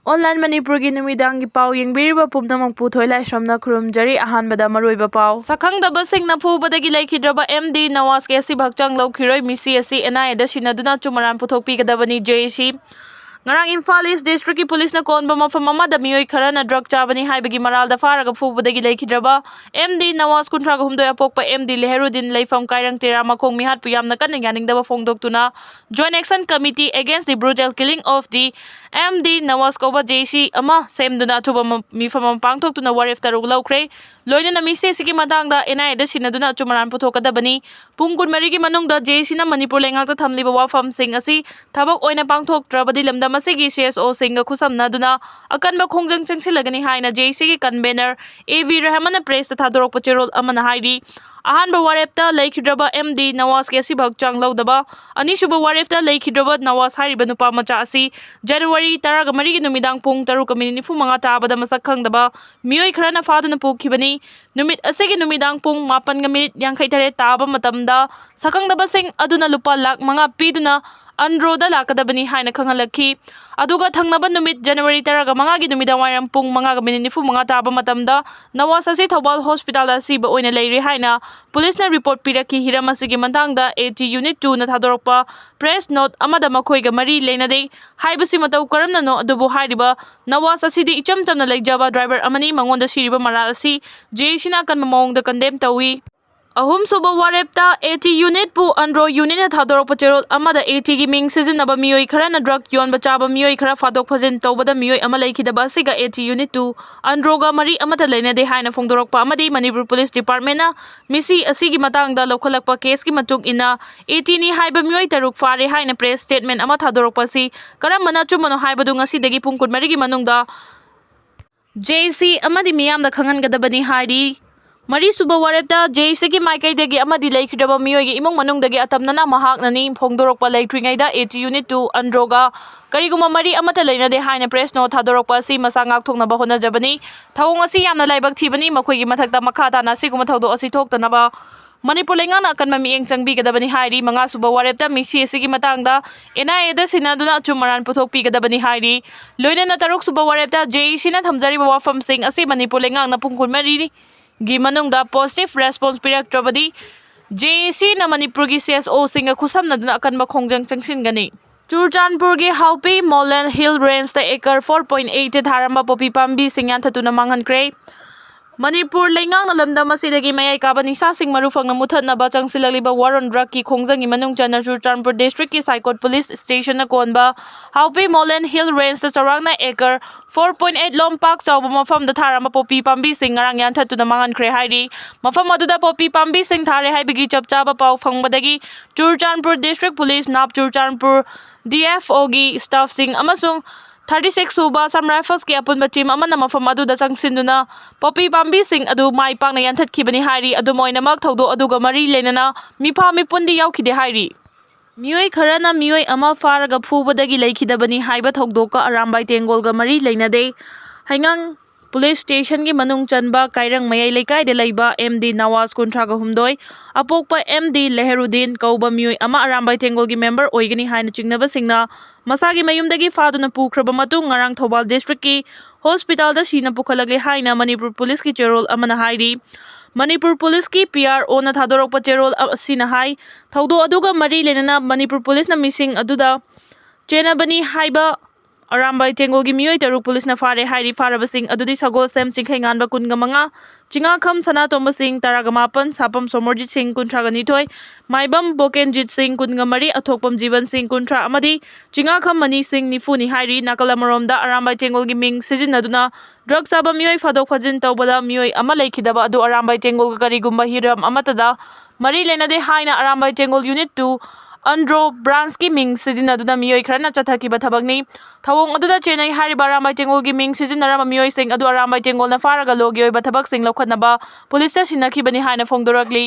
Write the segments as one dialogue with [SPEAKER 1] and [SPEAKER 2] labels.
[SPEAKER 1] Online Manipuri numidangi pau yengbiriba pumnamang puthoi lai shomna khurumjari ahanbada Oiba Pao sakhangdaba singna phubadagi laikhidraba MD Nawaz ke asi bhakchang laukhiroi misi asi NIA da sinaduna chumaran puthokpi gadabani JC ngarang Imphal East District ki police na konba mafam amada mioi kharana drug chabani haibagi maralda faraga phubadagi laikhidraba MD Nawaz kunthraga humdoi apokpa MD Leherudin leifam kairang tera makhong mihat pu yamna kan yaningdaba phongdoktuna Joint Action Committee against the brutal killing of the MD Nawaz Koba JC ama semduna thuba mifam pangthoktuna waref tarug laukre loina mise sigi matangda NIA da sinaduna chumaran puthokadabani pung kunmari gi manungda JC na Manipur lengakta thamliba wafam sing asi thabak oina pangthoktrabadi lamda masigi CSO singa khusamnaduna akanba khongjang changsilagani haina JC gi convener AV Rahman press ta thadorok pachirol amana hairi ahanba warepta laikhidraba MD Nawaz ke sibak changlawdaba anishuba warepta laikhidraba Nawaz hariba nupa macha asi January 13 gi numidang pung 3:45 tabada masak khangdaba mioi kharana faduna pukhibani numit asegi numidang pung 8:53 taba matamda sakangdaba sing aduna lupa lakh manga piduna Androda lakadabani haina khangalakhi aduga thangnaba numit January 13 gi numidang wairam pung 5:45 taba matamda Nawaz asi Thobal Hospital asiba oina leiri haina police na report piraki hiram asigi mantangda AT Unit 2 na thadorokpa press note amada makhoiga mari leinade haibasi matau karamna no adubu hariba Nawaz asidi ichamchamna leijaba driver amani mangonda siriba maral asi JC na kan mamongda condemn tawi Ahum suba warepta AT unit pu andro unit na thadorok pachirol amada AT gi ming sizinaba mioi khara na drug yon bachaba mioi khara fadok phajin tawbada mioi ama laikhidaba siga AT unit 2 andro ga mari amata leina de haina phongdorokpa amadi Manipur Police Department na misi asigi matangda lokhalakpa case gi matuk ina AT ni haiba mioi taruk fare haina press statement ama thadorokpa si karamana chumano haibadu ngasi degi pungkut mari gi manungda JC amadi miyamda khangangadabani hairi Mari suba warepta JC ki maikai degi amadi laikhidraba mioi gi imong manungdagi atamnana mahaknani phongdorokpa laiktringaida AT unit 2 androga kariguma mari amata leina de haina press no thadorokpa si masangak thoknaba honajabani thawong asi yamna laibak thibani makhoi gi mathakta makhata na siguma thawdo asi thoktanaba Manipur lengana kan mami eng changbi gadabani hairi manga suba warepta misi asi gi matangda NIA da sinaduna chumaran puthokpi gadabani hairi loina na taruk suba warepta JC na thamjari wafam sing asi Manipur lengana pungkun mari Gimanungda positive response piraktrabadi JC na Manipur gi CSO singa khusamnaduna akanba khongjang changsingani Churchandpur gi Haupi Molen Hill Range ta acre 4.8 tharamba popi pambi singyan thatuna manghankre Manipur lengang na lamdam asidagi mayai kabani sa sing marufang na muthatnaba changsilaliba war on drug ki khongjangi manung chana Churchandpur district ki Saikot police station na konba Haupi Molen Hill Range ta charangna acre 4.8 lompak chawba mafam da tharama popi pambi sing ngarang yan thatuna mangankre hairi mafam aduda popi pambi sing thare haibigi chapchaba pau phangbadagi Churchandpur district police nap Churchandpur DFO gi staff sing amasung 36 suba Sam Rifles ki apunba team amana mafam aduda changsinduna popi pambi sing adu mai pakna yanthatkibani hairi adu moinamak thawdo aduga mari lenana mipa mipundi yaukhide hairi mioi kharana mioi ama faraga phubadagi laikhidabani haiba thawdoka arambai tengolga mari leinade haingang police station gi manung chanba kairang mayai lekai de leiba MD Nawaz kunthraga humdoi apokpa MD Leherudin kauba mioi ama arambai tengol gi member oigani haina chingnaba singna masagi mayumdagi faduna pukhraba matung ngarang Thobal district ki hospital da sina pukhalagle haina Manipur police ki cherol amana hairi Manipur police ki PRO na thadorokpa cherol asina hai thawdo aduga mari lenana Manipur police na missing aduda chenabani haiba Arambai tengol gi mioi taruk police na fare hairi faraba sing adudi sagol sem chingkhai nganba kunga manga chinga kham sana tomba sing taraga mapan sapam somorjit sing kunthraga nithoi maibam bokenjit sing kunga mari athokpam jiban sing kunthra amadi chinga kham mani sing nifuni hairi nakalamaromda arambai tengol gi ming sijinaduna drug saba mioi fadok phajin tawbada mioi ama laikhidaba adu arambai tengol ga karigumba hiram amatada mari lenade haina arambai tengol unit 2 Andro Branski Ming Sijinaduna mioi kharana chathaki bathabagni thawong aduda chenai hariba arambai tengol gi ming sijinarama mioi sing adu arambai tengol na faraga logi oi bathabak sing lokhatnaba police sinakhibani haina phongdoragli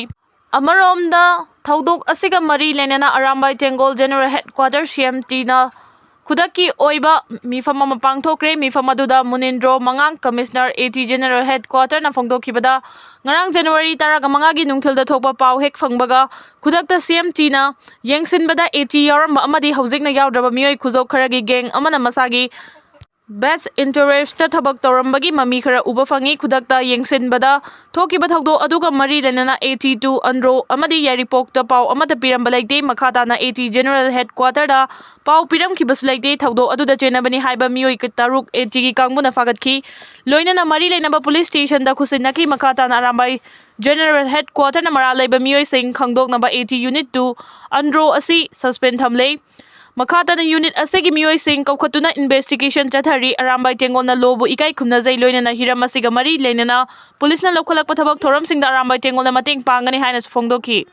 [SPEAKER 1] amaromda thawdok asiga mari lenana arambai tengol general headquarters CMT na Kudaki Oiba mifam ama pangthokre mifam aduda Munindro Mangang Commissioner AT General Headquarter na phongdokhibada ngarang January 15 gi nungthilda thokpa pau hek phangbaga khudakta CMT na yengsinbada AT yaramba amadi hojikna yawdraba mioi khujok kharagi gang amana masagi Best interest tabak tauramagi mami khara uba fangi khudakta yengsinbada thokiba thakdo aduga mari lenana 82 andro amadi yaripok ta pau amata piramba laite makhata na 80 general headquarter da pau piram kibasu laite thakdo aduda chenabani haiba miyoi taruk 80 gi kangmuna fagatki loinana mari lenaba police station da khusinaki makhata na arambai general headquarter na mara laiba miyoi sing khangdok naba 80 unit 2 andro asi suspend thamle Makata na unit asegi miyoi sing kaukhatuna investigation chathari arambai tengona lobu ikai khumna jai loinana hiram asiga mari leinana police na lokhalak pathabak thoram sing da arambai tengona mateng pangani haina sufongdoki